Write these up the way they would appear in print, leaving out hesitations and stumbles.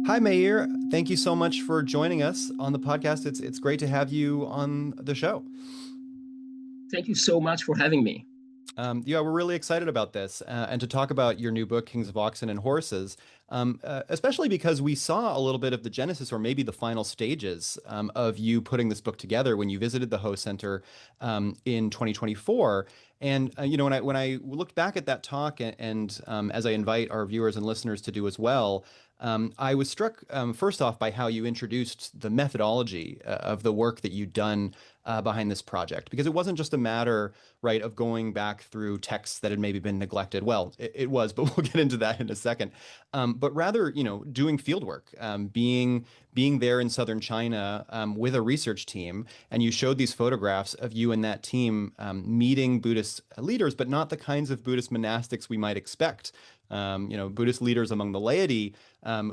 Hi, Meir. Thank you so much for joining us on the podcast. It's great to have you on the show. Thank you so much for having me. Yeah, we're really excited about this and to talk about your new book, Kings of Oxen and Horses, especially because we saw a little bit of the genesis or maybe the final stages of you putting this book together when you visited the Ho Center in 2024. And when I looked back at that talk and as I invite our viewers and listeners to do as well, I was struck first off by how you introduced the methodology of the work that you'd done behind this project, because it wasn't just a matter, right, of going back through texts that had maybe been neglected. Well, it was, but we'll get into that in a second. But rather, doing field work, being there in southern China with a research team, and you showed these photographs of you and that team meeting Buddhist leaders, but not the kinds of Buddhist monastics we might expect. Buddhist leaders among the laity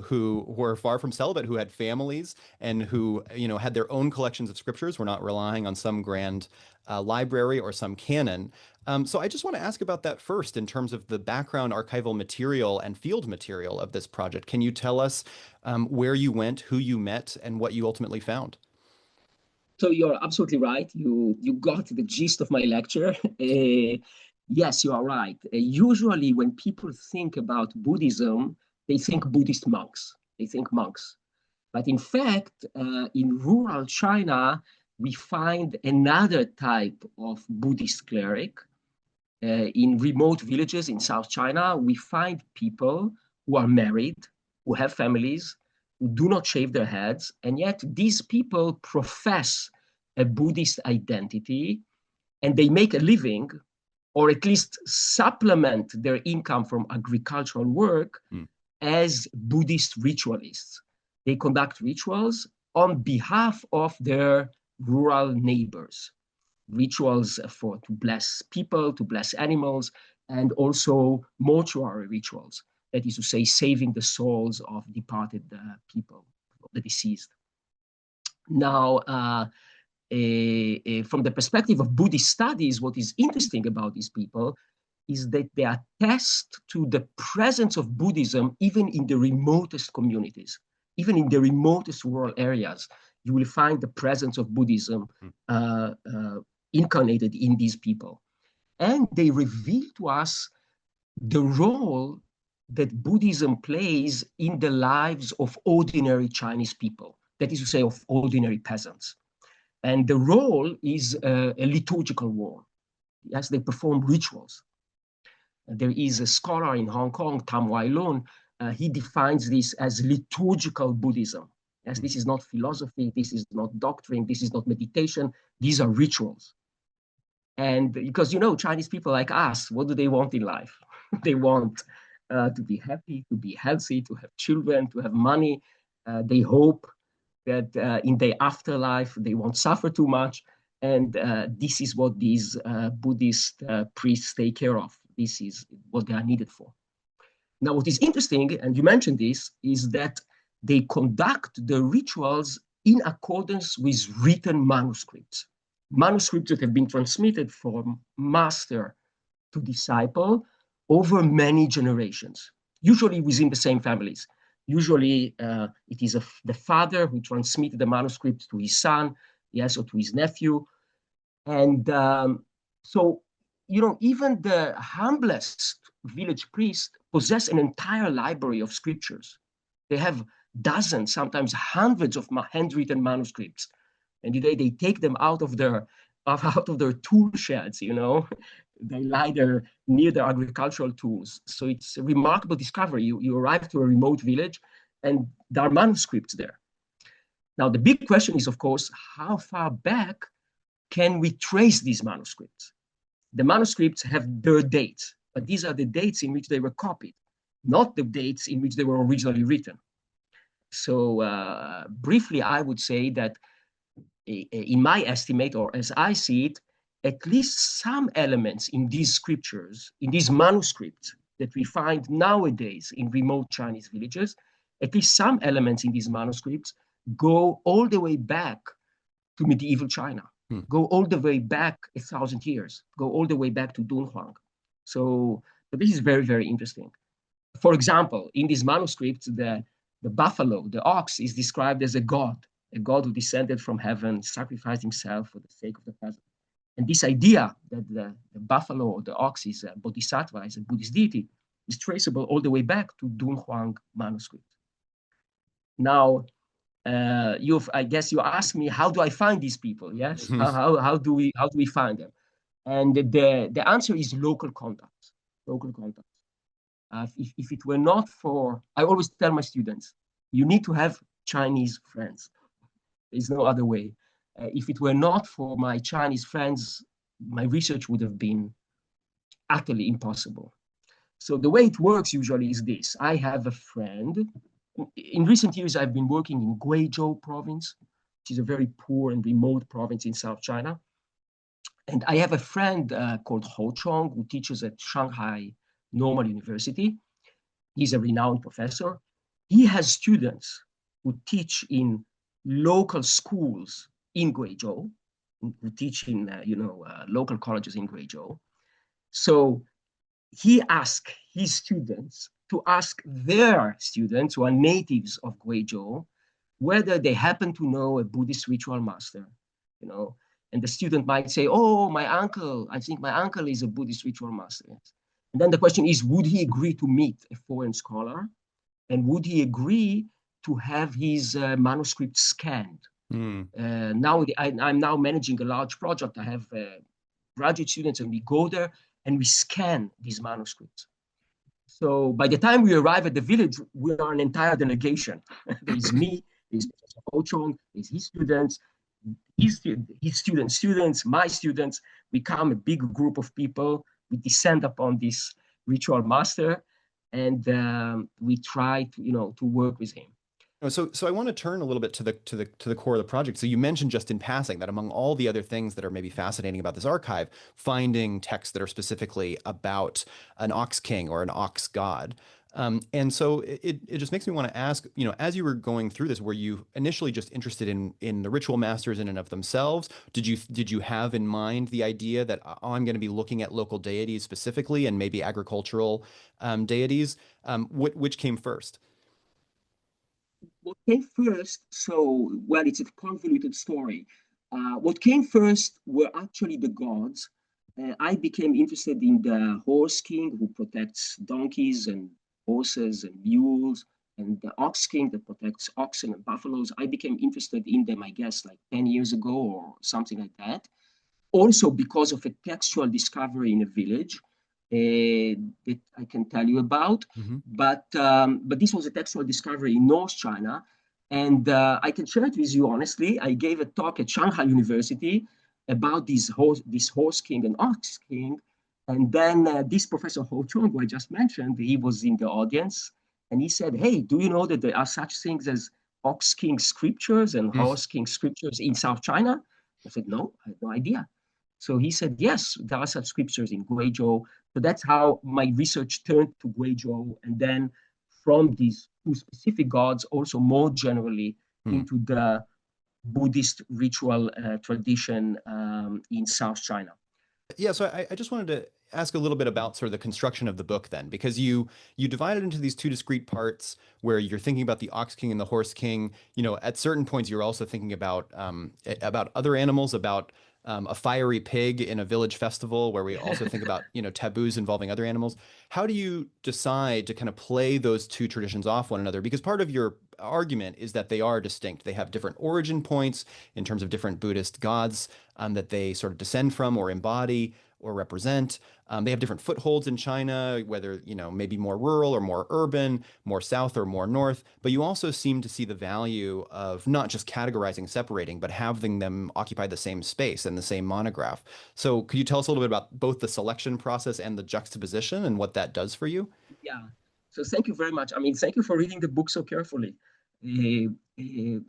who were far from celibate, who had families and who, had their own collections of scriptures, were not relying on some grand library or some canon. So I just want to ask about that first in terms of the background archival material and field material of this project. Can you tell us where you went, who you met, and what you ultimately found? So you're absolutely right. You got the gist of my lecture. Yes, you are right. Usually, when people think about Buddhism, they think Buddhist monks. They think monks. But in fact, in rural China, we find another type of Buddhist cleric. In remote villages in South China, we find people who are married, who have families, who do not shave their heads, and yet these people profess a Buddhist identity and they make a living or at least supplement their income from agricultural work Hmm. as Buddhist ritualists. They conduct rituals on behalf of their rural neighbors, rituals for to bless people, to bless animals, and also mortuary rituals. That is to say, saving the souls of departed people, of the deceased. Now, from the perspective of Buddhist studies, what is interesting about these people is that they attest to the presence of Buddhism even in the remotest communities, even in the remotest rural areas. You will find the presence of Buddhism Hmm. incarnated in these people. And they reveal to us the role that Buddhism plays in the lives of ordinary Chinese people, that is to say, of ordinary peasants. And the role is a liturgical role. Yes, they perform rituals. There is a scholar in Hong Kong, Tam Wai Lun. He defines this as liturgical Buddhism. Yes, Hmm. this is not philosophy, this is not doctrine, this is not meditation, these are rituals. And because, Chinese people like us, what do they want in life? They want to be happy, to be healthy, to have children, to have money. They hope that in their afterlife they won't suffer too much. And this is what these Buddhist priests take care of. This is what they are needed for. Now, what is interesting, and you mentioned this, is that they conduct the rituals in accordance with written manuscripts, manuscripts that have been transmitted from master to disciple over many generations, usually within the same families. Usually, it is the father who transmitted the manuscript to his son, yes, or to his nephew. And so, even the humblest village priest possess an entire library of scriptures. They have dozens, sometimes hundreds of handwritten manuscripts, and today they take them out of their tool sheds. They lie there near their agricultural tools. So it's a remarkable discovery. You arrive to a remote village, and there are manuscripts there. Now the big question is, of course, how far back can we trace these manuscripts? The manuscripts have their dates, but these are the dates in which they were copied, not the dates in which they were originally written. So briefly, I would say that in my estimate, or as I see it, at least some elements in these scriptures, in these manuscripts that we find nowadays in remote Chinese villages, at least some elements in these manuscripts go all the way back to medieval China, Hmm. go all the way back 1,000 years, go all the way back to Dunhuang. So this is very, very interesting. For example, in these manuscripts, the The buffalo, the ox, is described as a god who descended from heaven, sacrificed himself for the sake of the peasant. And this idea that the buffalo or the ox is a bodhisattva, is a Buddhist deity, is traceable all the way back to Dunhuang manuscript. Now, I guess you asked me, how do I find these people? Yes, how do we find them? And the answer is local contacts. Local contacts. If it were not for, I always tell my students, you need to have Chinese friends. There's no other way. If it were not for my Chinese friends, my research would have been utterly impossible. So the way it works usually is this. I have a friend. In recent years, I've been working in Guizhou Province, which is a very poor and remote province in South China. And I have a friend called Ho Chong, who teaches at Shanghai Normal University. He's a renowned professor. He has students who teach in local schools in Guizhou, who teach in local colleges in Guizhou. So he asked his students to ask their students who are natives of Guizhou whether they happen to know a Buddhist ritual master, and the student might say, oh, I think my uncle is a Buddhist ritual master. And then the question is, would he agree to meet a foreign scholar? And would he agree to have his manuscript scanned? Now I'm now managing a large project. I have graduate students, and we go there and we scan these manuscripts. So by the time we arrive at the village, we are an entire delegation. There's me, there's Professor Ho Chong, there's his students, students, my students. We come a big group of people. We descend upon this ritual master, and we try to work with him. So I want to turn a little bit to the core of the project. So you mentioned just in passing that among all the other things that are maybe fascinating about this archive, finding texts that are specifically about an ox king or an ox god. And so it just makes me want to ask, as you were going through this, were you initially just interested in the ritual masters in and of themselves? Did you have in mind the idea that I'm going to be looking at local deities specifically and maybe agricultural deities? Which came first? What came first, it's a convoluted story. What came first were actually the gods. I became interested in the horse king who protects donkeys and horses and mules, and the ox king that protects oxen and buffaloes. I became interested in them, I guess, like 10 years ago or something like that. Also because of a textual discovery in a village that I can tell you about. Mm-hmm. But this was a textual discovery in North China. And I can share it with you honestly. I gave a talk at Shanghai University about this horse king and ox king. And then this Professor Ho Chong, who I just mentioned, he was in the audience. And he said, hey, do you know that there are such things as ox king scriptures and horse king scriptures in South China? I said, no, I had no idea. So he said, yes, there are such scriptures in Guizhou. So that's how my research turned to Guizhou. And then from these two specific gods, also more generally into the Buddhist ritual tradition in South China. Yeah, so I just wanted to ask a little bit about sort of the construction of the book then, because you divide it into these two discrete parts where you're thinking about the ox king and the horse king. At certain points, you're also thinking about other animals, about a fiery pig in a village festival, where we also think about taboos involving other animals. How do you decide to kind of play those two traditions off one another? Because part of your argument is that they are distinct. They have different origin points in terms of different Buddhist gods that they sort of descend from or embody or represent. They have different footholds in China, whether, maybe more rural or more urban, more south or more north. But you also seem to see the value of not just categorizing, separating, but having them occupy the same space and the same monograph. So could you tell us a little bit about both the selection process and the juxtaposition and what that does for you? Yeah. So thank you very much. I mean, thank you for reading the book so carefully.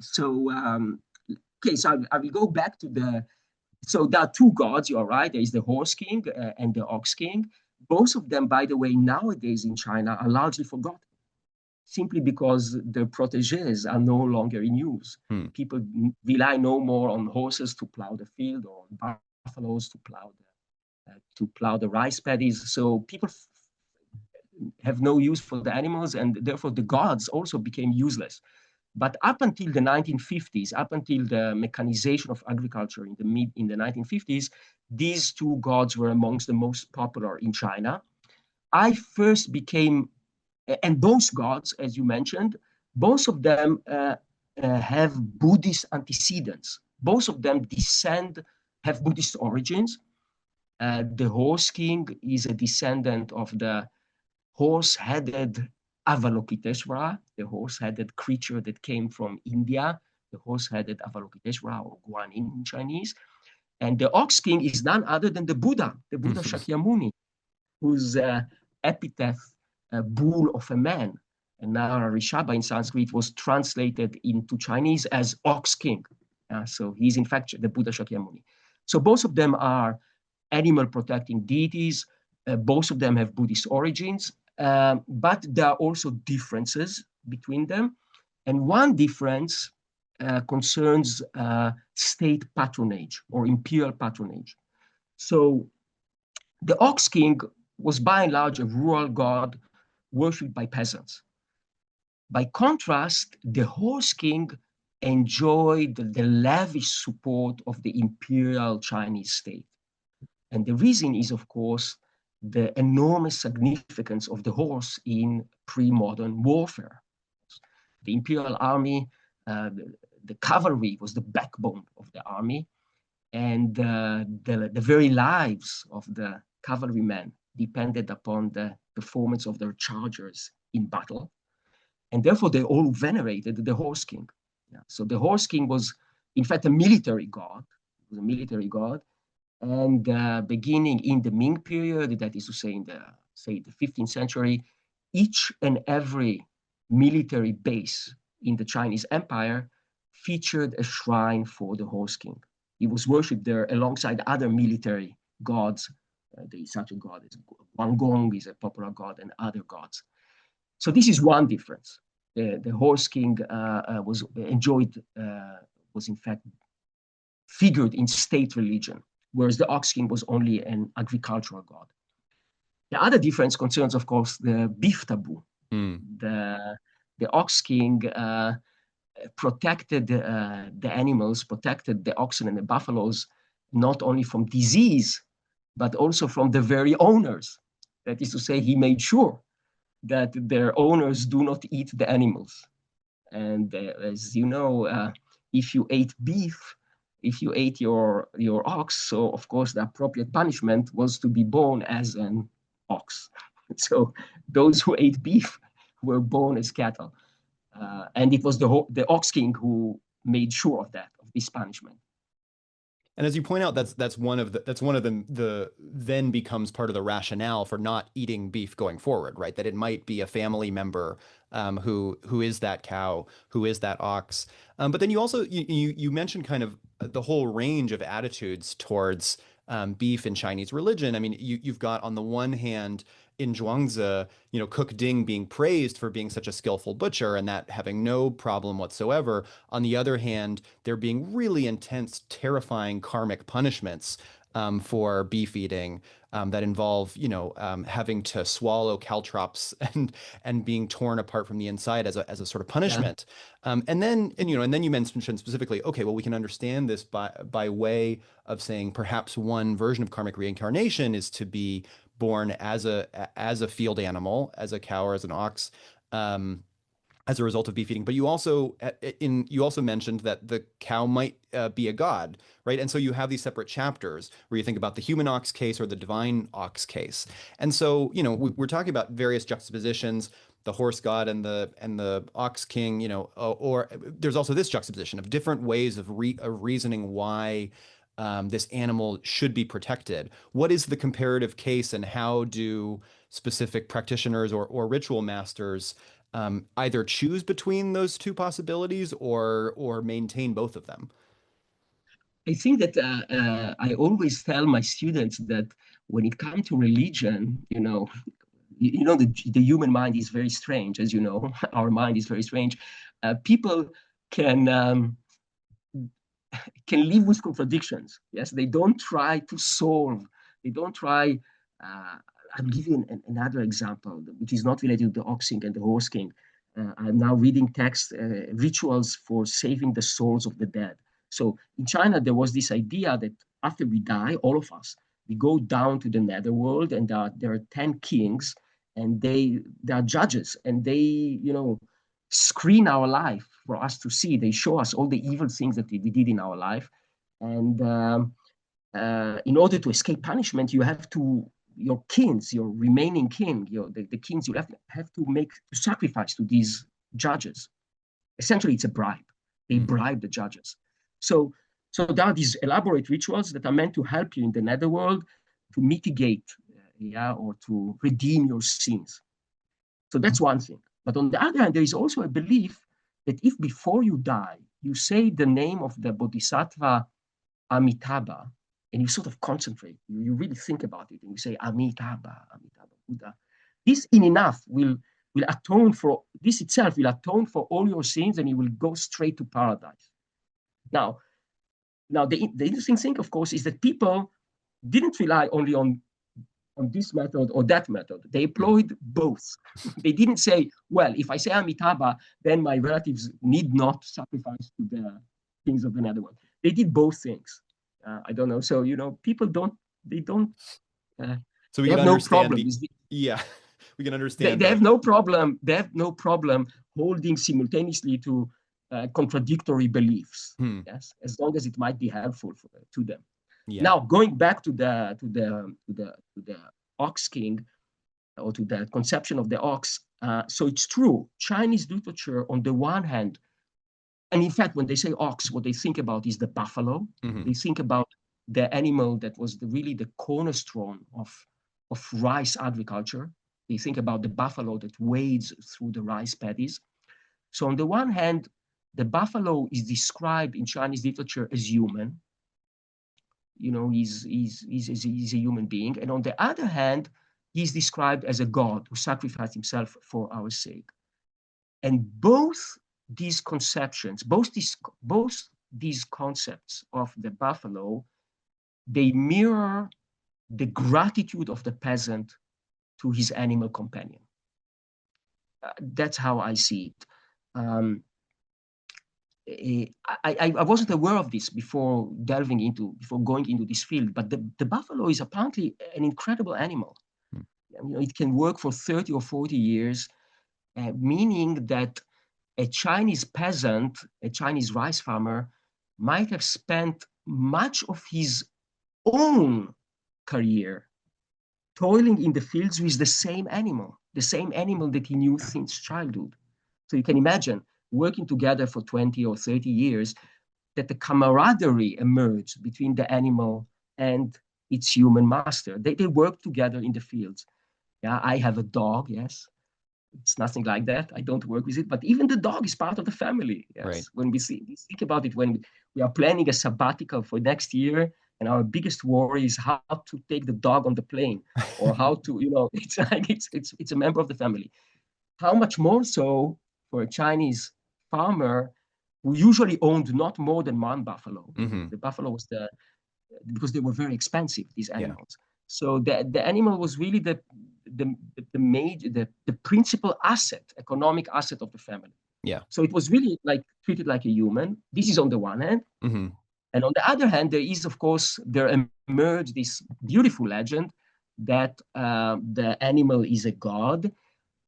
So I will go back to so there are two gods, you are right. There is the horse king and the ox king. Both of them, by the way, nowadays in China are largely forgotten, simply because the proteges are no longer in use. People rely no more on horses to plow the field or on buffaloes to plow the rice paddies. So people have no use for the animals, and therefore the gods also became useless. But up until the 1950s, up until the mechanization of agriculture in the 1950s, these two gods were amongst the most popular in China. I first became, and those gods, as you mentioned, both of them have Buddhist antecedents. Both of them have Buddhist origins. The horse king is a descendant of the horse-headed Avalokiteśvara, the horse-headed creature that came from India, the horse-headed Avalokiteśvara, or Guanyin in Chinese. And the ox king is none other than the Buddha Shakyamuni, whose epithet, bull of a man, and Narishaba in Sanskrit, was translated into Chinese as ox king. So he's in fact the Buddha Shakyamuni. So both of them are animal protecting deities. Both of them have Buddhist origins, but there are also differences between them. And one difference concerns state patronage or imperial patronage. So the ox king was by and large a rural god worshipped by peasants. By contrast, the horse king enjoyed the lavish support of the imperial Chinese state. And the reason is, of course, the enormous significance of the horse in pre-modern warfare. The imperial army, the cavalry was the backbone of the army, and the very lives of the cavalrymen depended upon the performance of their chargers in battle. And therefore, they all venerated the horse king. Yeah. So the horse king was, in fact, a military god. It was a military god. And beginning in the Ming period, that is to say, in the 15th century, each and every military base in the Chinese Empire featured a shrine for the horse king. He was worshipped there alongside other military gods. There is such a god as Guangong is a popular god, and other gods. So this is one difference. The horse king was in fact figured in state religion, whereas the ox king was only an agricultural god. The other difference concerns, of course, the beef taboo. The ox king protected the animals, protected the oxen and the buffaloes, not only from disease, but also from the very owners. That is to say, he made sure that their owners do not eat the animals. And as you know, if you ate beef, if you ate your ox, so of course the appropriate punishment was to be born as an ox. So those who ate beef were born as cattle. And it was the ox king who made sure of this punishment. And as you point out, that's one of the then becomes part of the rationale for not eating beef going forward, right? That it might be a family member who is that cow, who is that ox. But then you also you mentioned kind of the whole range of attitudes towards beef in Chinese religion. I mean, you've got on the one hand in Zhuangzi, Cook Ding being praised for being such a skillful butcher and that having no problem whatsoever. On the other hand, there being really intense, terrifying karmic punishments for beef eating that involve, having to swallow caltrops and being torn apart from the inside as a sort of punishment. Yeah. And then you mentioned specifically, okay, well, we can understand this by way of saying perhaps one version of karmic reincarnation is to be born as a field animal, as a cow or as an ox, as a result of beef eating. But you also mentioned that the cow might be a god, right? And so you have these separate chapters where you think about the human ox case or the divine ox case. And so we're talking about various juxtapositions, the horse god and the ox king, or there's also this juxtaposition of different ways of reasoning why this animal should be protected. What is the comparative case, and how do specific practitioners or ritual masters either choose between those two possibilities or maintain both of them? I think that I always tell my students that when it comes to religion, the human mind is very strange, as you know. Our mind is very strange. People can live with contradictions. Yes, they don't try to solve. They don't try. I'll give you another example, which is not related to the Oxen and the Horse King. I'm now reading text rituals for saving the souls of the dead. So in China, there was this idea that after we die, all of us, we go down to the netherworld, and there are 10 kings, and they are judges, and they, screen our life for us to see. They show us all the evil things that we did in our life. And in order to escape punishment, you have to, your kings, your remaining king, the kings, you have to sacrifice to these judges. Essentially, it's a bribe. They bribe the judges. So there are these elaborate rituals that are meant to help you in the netherworld to mitigate, or to redeem your sins. So that's one thing. But on the other hand, there is also a belief that if before you die, you say the name of the Bodhisattva Amitabha, and you sort of concentrate, you really think about it, and you say Amitabha, Amitabha, Buddha. This in enough will atone for, this itself will atone for all your sins, and you will go straight to paradise. Now the interesting thing, of course, is that people didn't rely only on this method or that method. They employed both. They didn't say, well, if I say Amitabha, then my relatives need not sacrifice to the kings of the netherworld. They did both things. I don't know. So, people don't, so we they can have no understand problem. we can understand they have no problem. They have no problem holding simultaneously to contradictory beliefs. Yes, as long as it might be helpful to them. Yeah. Now, going back to the ox king, or to the conception of the ox. So it's true. Chinese literature, on the one hand, and in fact, when they say ox, what they think about is the buffalo. They think about the animal that was really the cornerstone of rice agriculture. They think about the buffalo that wades through the rice paddies. So on the one hand, the buffalo is described in Chinese literature as human. He's a human being. And on the other hand, he's described as a god who sacrificed himself for our sake. And both these conceptions, both these concepts of the buffalo, they mirror the gratitude of the peasant to his animal companion. That's how I see it. I wasn't aware of this before going into this field, but the buffalo is apparently an incredible animal. It can work for 30 or 40 years, meaning that a Chinese peasant, a Chinese rice farmer, might have spent much of his own career toiling in the fields with the same animal that he knew since childhood. So you can imagine working together for 20 or 30 years, that the camaraderie emerged between the animal and its human master. They work together in the fields. Yeah, I have a dog, yes. It's nothing like that. I don't work with it, but even the dog is part of the family. Yes. Right. When we think about it, when we are planning a sabbatical for next year, and our biggest worry is how to take the dog on the plane, or how to, it's like it's a member of the family. How much more so for a Chinese farmer who usually owned not more than one buffalo. The buffalo was because they were very expensive, these animals. Yeah. So the animal was really the principal asset, economic asset of the family. Yeah. So it was really treated like a human. This is on the one hand. And on the other hand, there emerged this beautiful legend that the animal is a god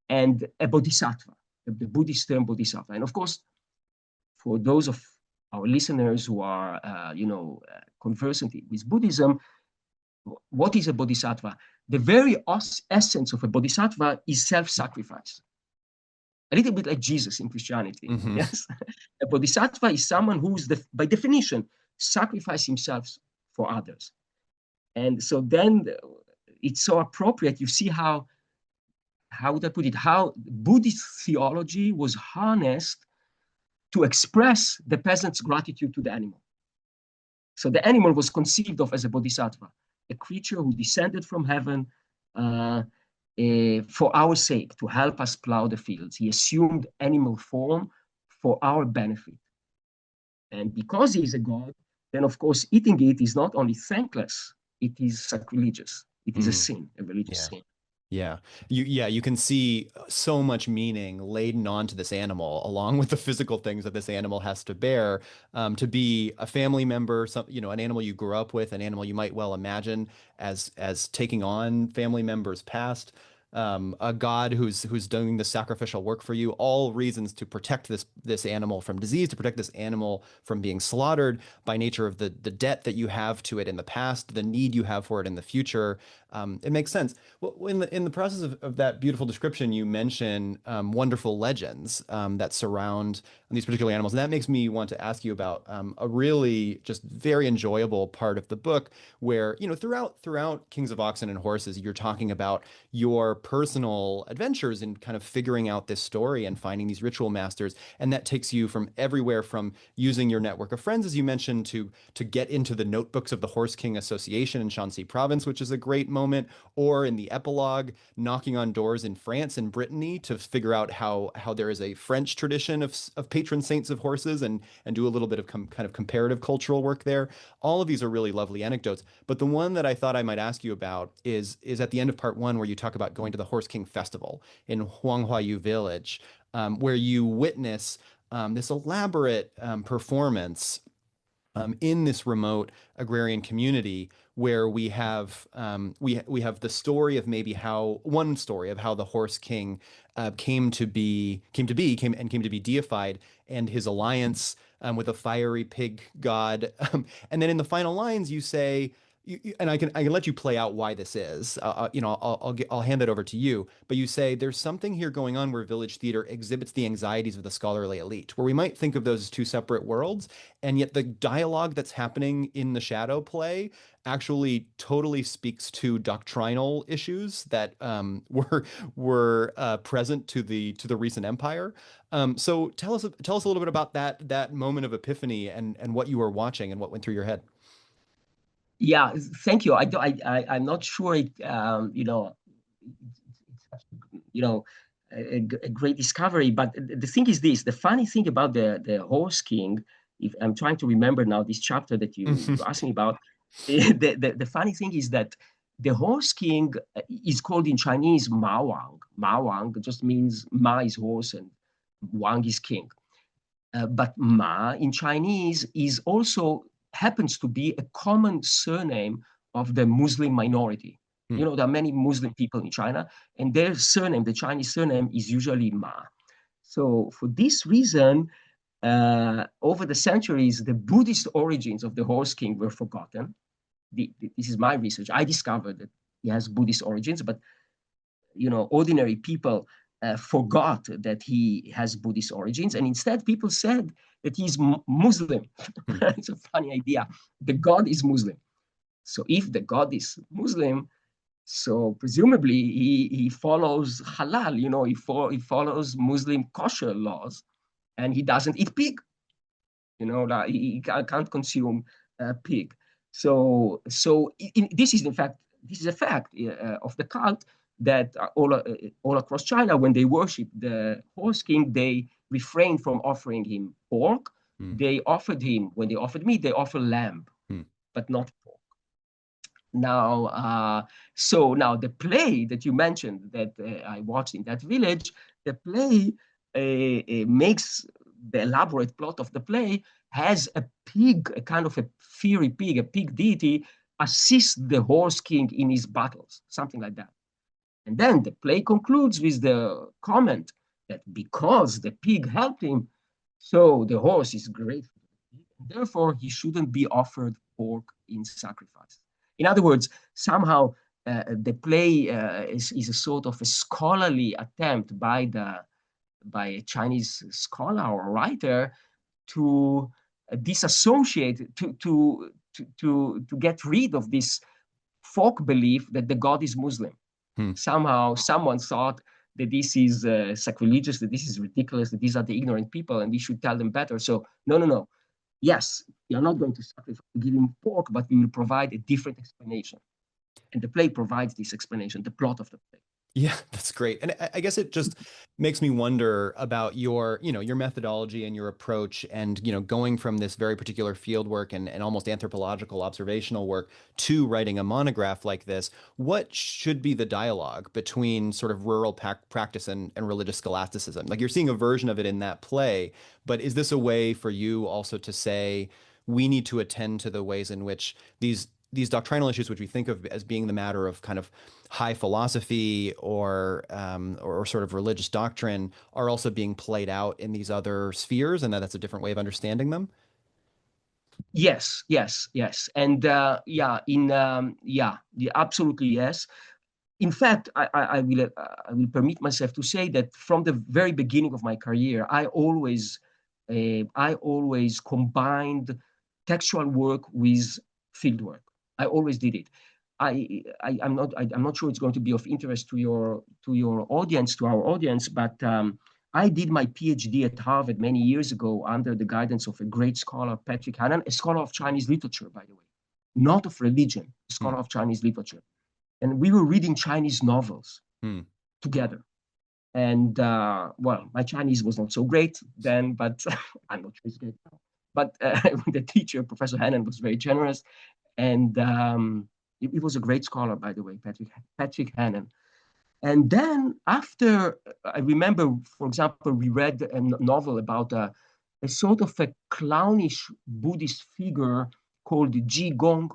and a bodhisattva, the Buddhist term bodhisattva. And of course, for those of our listeners who are, conversant with Buddhism, what is a bodhisattva? The very essence of a bodhisattva is self-sacrifice. A little bit like Jesus in Christianity. Yes, a bodhisattva is someone who's by definition sacrifice himself for others. And so then it's so appropriate. You see how would I put it? How Buddhist theology was harnessed to express the peasant's gratitude to the animal. So the animal was conceived of as a bodhisattva, a creature who descended from heaven for our sake, to help us plow the fields. He assumed animal form for our benefit. And because he is a god, then of course eating it is not only thankless, it is sacrilegious. It is a sin, a religious sin. Yeah. You can see so much meaning laden onto this animal, along with the physical things that this animal has to bear, to be a family member, an animal you grew up with, an animal you might well imagine as taking on family members past, a god who's doing the sacrificial work for you, all reasons to protect this animal from disease, to protect this animal from being slaughtered by nature of the debt that you have to it in the past, the need you have for it in the future. It makes sense. Well, in the process of that beautiful description, you mention wonderful legends that surround these particular animals, and that makes me want to ask you about a really just very enjoyable part of the book, where throughout Kings of Oxen and Horses, you're talking about your personal adventures in kind of figuring out this story and finding these ritual masters, and that takes you from everywhere from using your network of friends, as you mentioned, to get into the notebooks of the Horse King Association in Shanxi Province, which is a great moment, or in the epilogue, knocking on doors in France and Brittany to figure out how there is a French tradition of patron saints of horses, and do a little bit of kind of comparative cultural work there. All of these are really lovely anecdotes, but the one that I thought I might ask you about is at the end of part one, where you talk about going to the Horse King Festival in Huanghuayu Village, where you witness this elaborate performance in this remote agrarian community, where we have the story of maybe how one story of how the Horse King came to be deified, and his alliance with a fiery pig god. And then in the final lines, you say, and I can let you play out why this is. I'll hand that over to you. But you say there's something here going on where village theater exhibits the anxieties of the scholarly elite, where we might think of those as two separate worlds, and yet the dialogue that's happening in the shadow play actually totally speaks to doctrinal issues that were present to the recent empire. So tell us a little bit about that moment of epiphany, and what you were watching and what went through your head. Yeah, thank you. I'm not sure you know, a great discovery. But the thing is this: the funny thing about the Horse King, if I'm trying to remember now this chapter that you asked me about, the funny thing is that the Horse King is called in Chinese Ma Wang. Ma Wang just means Ma is horse and Wang is king. But Ma in Chinese is also happens to be a common surname of the Muslim minority. Hmm. You know, there are many Muslim people in China, and their surname, the Chinese surname, is usually Ma. So for this reason, over the centuries, the Buddhist origins of the Horse King were forgotten. This is my research. I discovered that he has Buddhist origins, but ordinary people forgot that he has Buddhist origins, and instead people said that he's Muslim. Hmm. It's a funny idea. The god is Muslim. So if the god is Muslim, so presumably he follows halal. He follows Muslim kosher laws, and he doesn't eat pig. Like he can't consume pig. This is a fact of the cult, that all across China, when they worship the Horse King, they refrain from offering him pork. Hmm. When they offered meat, they offer lamb, Hmm. but not pork. Now the play that you mentioned that I watched in that village, the play makes the elaborate plot of the play has a pig, a kind of a fiery pig, a pig deity, assist the Horse King in his battles, something like that. And then the play concludes with the comment that because the pig helped him, so the horse is grateful. And therefore, he shouldn't be offered pork in sacrifice. In other words, somehow the play is a sort of a scholarly attempt by a Chinese scholar or writer to disassociate, to get rid of this folk belief that the god is Muslim. Hmm. Somehow, someone thought that this is sacrilegious, that this is ridiculous, that these are the ignorant people, and we should tell them better. So, no, no, no. Yes, we are not going to sacrifice, give him pork, but we will provide a different explanation. And the play provides this explanation, the plot of the play. Yeah, that's great. And I guess it just makes me wonder about your, your methodology and your approach and, going from this very particular field work and almost anthropological observational work to writing a monograph like this. What should be the dialogue between sort of rural practice and religious scholasticism? Like you're seeing a version of it in that play, but is this a way for you also to say we need to attend to the ways in which these doctrinal issues, which we think of as being the matter of kind of high philosophy or sort of religious doctrine, are also being played out in these other spheres, and that's a different way of understanding them? Yes, yes, yes, and yeah, absolutely yes. In fact, I will permit myself to say that from the very beginning of my career, I always combined textual work with field work. I always did it. I'm not sure it's going to be of interest to your audience, to our audience, but I did my PhD at Harvard many years ago under the guidance of a great scholar, Patrick Hannan, a scholar of Chinese literature, by the way, not of religion, a Hmm. scholar of Chinese literature. And we were reading Chinese novels Hmm. together. And well, my Chinese was not so great then, but I'm not sure it's great now. But the teacher, Professor Hannan, was very generous, and he was a great scholar, by the way, Patrick Hannan. And then after, I remember, for example, we read a novel about a sort of a clownish Buddhist figure called Ji Gong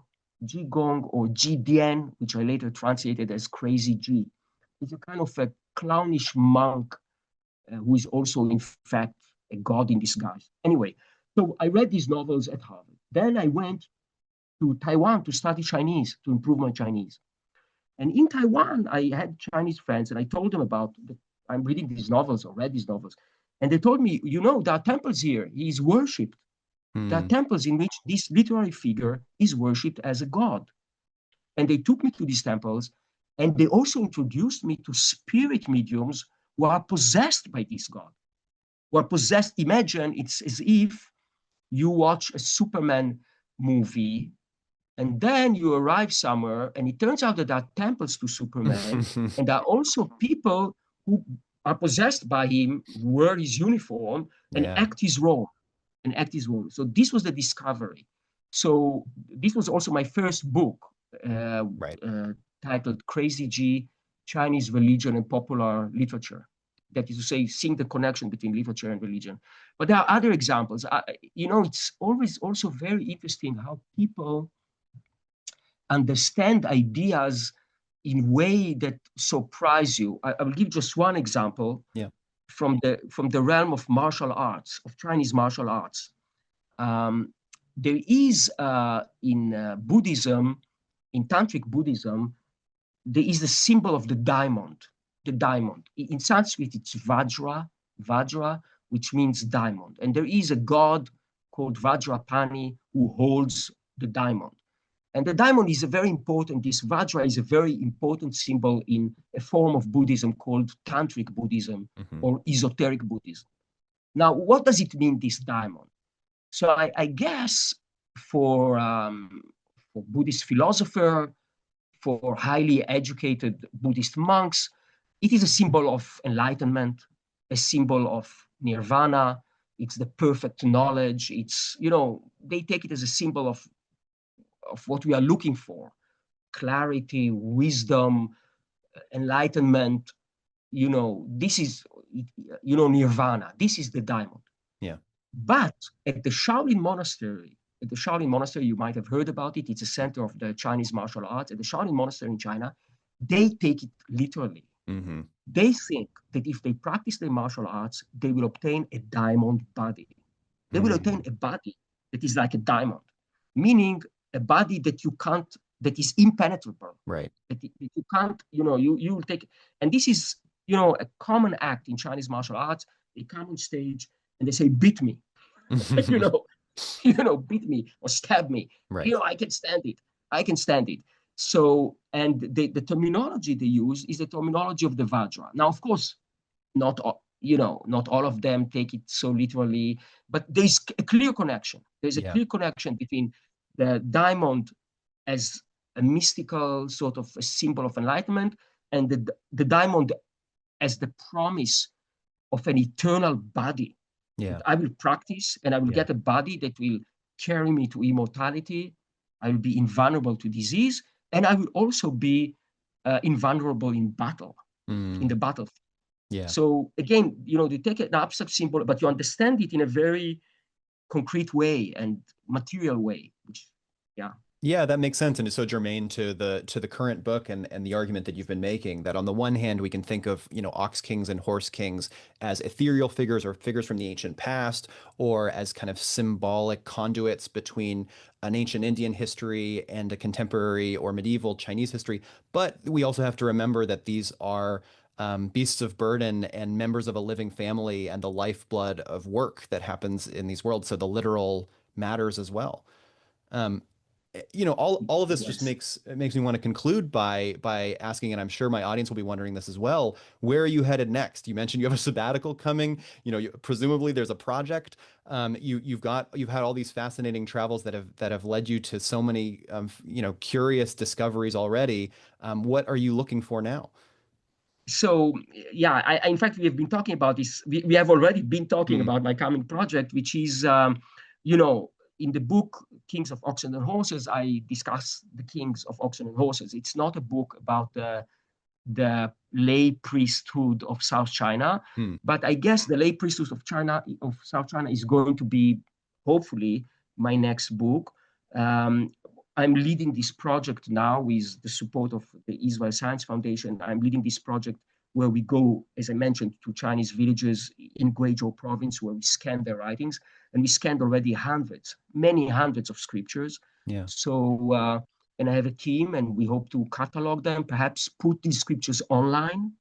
or Ji Dian, which I later translated as Crazy Ji. He's a kind of a clownish monk who is also, in fact, a god in disguise. Anyway, so I read these novels at Harvard. Then I went to Taiwan to study Chinese, to improve my Chinese. And in Taiwan, I had Chinese friends, and I told them I'm reading these novels or read these novels. And they told me, there are temples here. He is worshipped. There are Hmm. temples in which this literary figure is worshipped as a god. And they took me to these temples, and they also introduced me to spirit mediums who are possessed by this god, who are possessed. Imagine it's as if you watch a Superman movie and then you arrive somewhere, and it turns out that there are temples to Superman, and there are also people who are possessed by him, wear his uniform, and Yeah. act his role. So this was the discovery. So this was also my first book, uh, Right. uh, titled Crazy G, Chinese Religion and Popular Literature. That is to say, seeing the connection between literature and religion. But there are other examples. It's always also very interesting how people understand ideas in way that surprise you. I will give just one example Yeah. from the realm of martial arts, of Chinese martial arts. Um, there is in Buddhism, in Tantric Buddhism, there is the symbol of the diamond. The diamond. In Sanskrit, it's Vajra, which means diamond. And there is a god called Vajrapani who holds the diamond. And the diamond is a very important, this Vajra is a very important symbol in a form of Buddhism called Tantric Buddhism Hmm. or esoteric Buddhism. Now, what does it mean, this diamond? So I guess for Buddhist philosopher, for highly educated Buddhist monks, it is a symbol of enlightenment, a symbol of nirvana. It's the perfect knowledge. They take it as a symbol of what we are looking for: clarity, wisdom, enlightenment. This is, nirvana. This is the diamond. Yeah. But at the Shaolin Monastery, you might have heard about it. It's a center of the Chinese martial arts. At the Shaolin Monastery in China, they take it literally. Hmm. They think that if they practice their martial arts, they will obtain a diamond body. They will Hmm. obtain a body that is like a diamond, meaning a body that is impenetrable, Right. that you can't, you will take. And this is, a common act in Chinese martial arts. They come on stage and they say, beat me, you know, beat me or stab me. Right. I can stand it. I can stand it. So, and the terminology they use is the terminology of the Vajra. Now, of course, not all of them take it so literally, but there's a clear connection. There's a Yeah. clear connection between the diamond as a mystical sort of a symbol of enlightenment and the diamond as the promise of an eternal body. Yeah. I will practice and I will Yeah. get a body that will carry me to immortality. I will be invulnerable to disease, and I will also be invulnerable in battle, in Mm. the battle. Yeah. So again, you take an abstract symbol, but you understand it in a very concrete way and material way, which, yeah. Yeah, that makes sense, and it's so germane to the current book and the argument that you've been making. That on the one hand, we can think of ox kings and horse kings as ethereal figures or figures from the ancient past, or as kind of symbolic conduits between an ancient Indian history and a contemporary or medieval Chinese history. But we also have to remember that these are beasts of burden and members of a living family and the lifeblood of work that happens in these worlds. So the literal matters as well. Um, all of this just Yes. makes me want to conclude by asking, and I'm sure my audience will be wondering this as well, where are you headed next? You mentioned you have a sabbatical coming. Presumably there's a project. You've had all these fascinating travels that have led you to so many curious discoveries already. What are you looking for now? So yeah, in fact, we have been talking about this. We have already been talking Hmm. about my coming project, which is, in the book Kings of Oxen and Horses, I discuss the kings of oxen and horses. It's not a book about the lay priesthood of South China, Hmm. but I guess the lay priesthood of South China is going to be, hopefully, my next book. Um, I'm leading this project now with the support of the Israel Science Foundation. I'm leading this project where we go, as I mentioned, to Chinese villages in Guizhou Province, where we scan their writings, and we scanned already many hundreds of scriptures. Yeah. So, and I have a team, and we hope to catalog them, perhaps put these scriptures online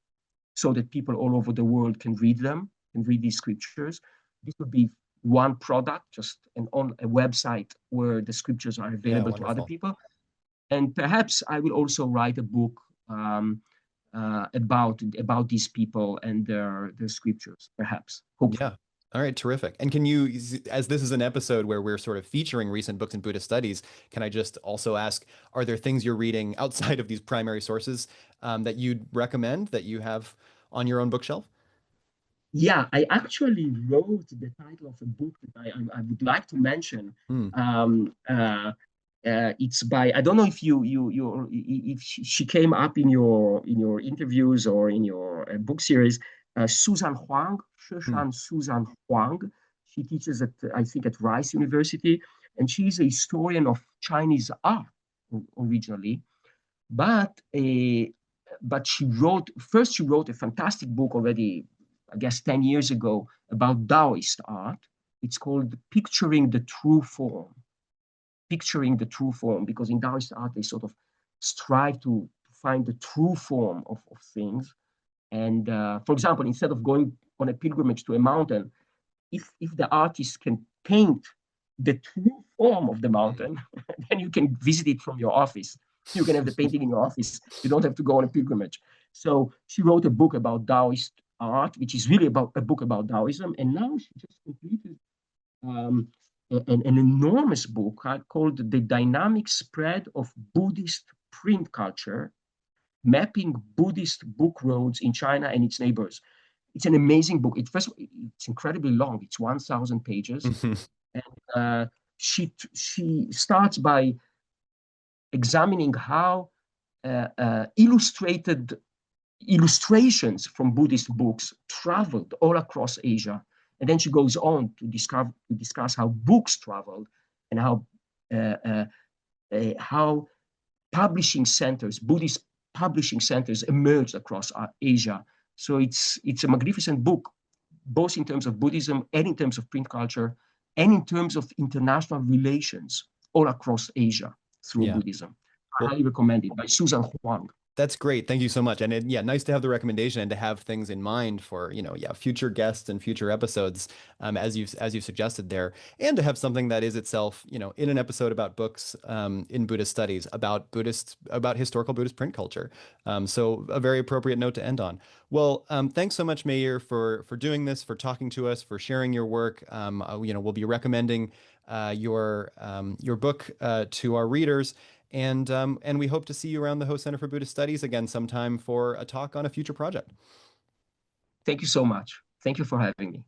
so that people all over the world can read them and read these scriptures. This would be one product, just a website where the scriptures are Yeah. available to other Wonderful. people. And perhaps I will also write a book about these people and their scriptures, perhaps, hopefully. Yeah. All right, terrific. And can you, as this is an episode where we're sort of featuring recent books in Buddhist studies, can I just also ask, are there things you're reading outside of these primary sources that you'd recommend that you have on your own bookshelf? Yeah, I actually wrote the title of a book that I would like to mention. Hmm. Um, it's by, I don't know if if she came up in your interviews or in your book series, Susan Huang, Hmm. Sheshan Susan Huang. She teaches at, I think, at Rice University, and she's a historian of Chinese art originally. But she wrote a fantastic book already, I guess 10 years ago, about Taoist art. It's called Picturing the True Form. Picturing the true form, because in Taoist art they sort of strive to find the true form of things. And for example, instead of going on a pilgrimage to a mountain, if the artist can paint the true form of the Hmm. mountain, then you can visit it from your office. You can have the painting in your office. You don't have to go on a pilgrimage. So she wrote a book about Taoist art, which is really about a book about Taoism. And now she just completed um, an enormous book called The Dynamic Spread of Buddhist Print Culture, Mapping Buddhist Book Roads in China and its Neighbors. It's an amazing book. It's incredibly long. It's 1,000 pages. And she starts by examining how illustrations from Buddhist books traveled all across Asia. And then she goes on to discuss how books traveled and uh, uh, how publishing centers, Buddhist publishing centers, emerged across Asia. So it's a magnificent book, both in terms of Buddhism and in terms of print culture and in terms of international relations all across Asia through Yeah. Buddhism. I Well, highly recommend it by Susan Huang. that's great. Thank you so much. And yeah, nice to have the recommendation and to have things in mind for, future guests and future episodes, as you've suggested there, and to have something that is itself, in an episode about books, in Buddhist studies about historical Buddhist print culture. So a very appropriate note to end on. Well, thanks so much, Meir, for doing this, for talking to us, for sharing your work. We'll be recommending your book to our readers. And we hope to see you around the Ho Center for Buddhist Studies again sometime for a talk on a future project. Thank you so much. Thank you for having me.